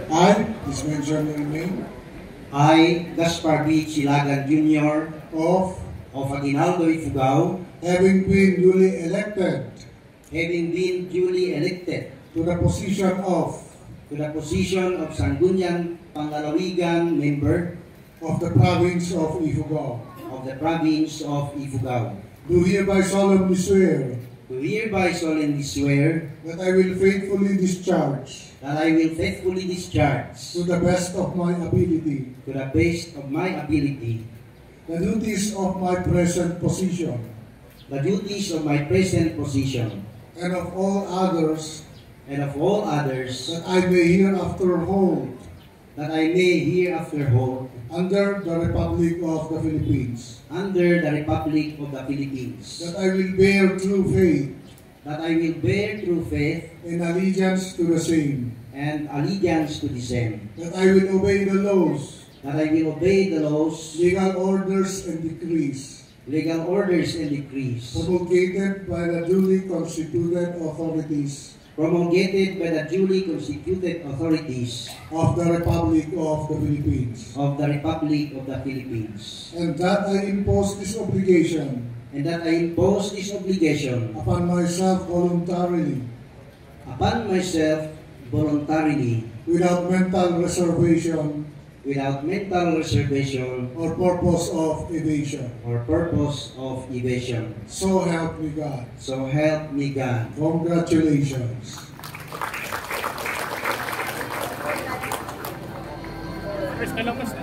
I, please mention your name, I, Gaspar B. Chilagan Jr. of Aguinaldo, Ifugao, having been duly elected to the position of Sangguniang Pangalawigan member the province of Ifugao, do hereby solemnly swear that I will faithfully discharge to the best of my ability the duties of my present position and of all others that I may hereafter hold under the Republic of the Philippines, that I will bear true faith and allegiance to the same, that I will obey the laws, legal orders and decrees promulgated by the duly constituted authorities of the Republic of the Philippines, and that I impose this obligation upon myself voluntarily without mental reservation or purpose of evasion. So help me God. Congratulations. Chris, kalong mas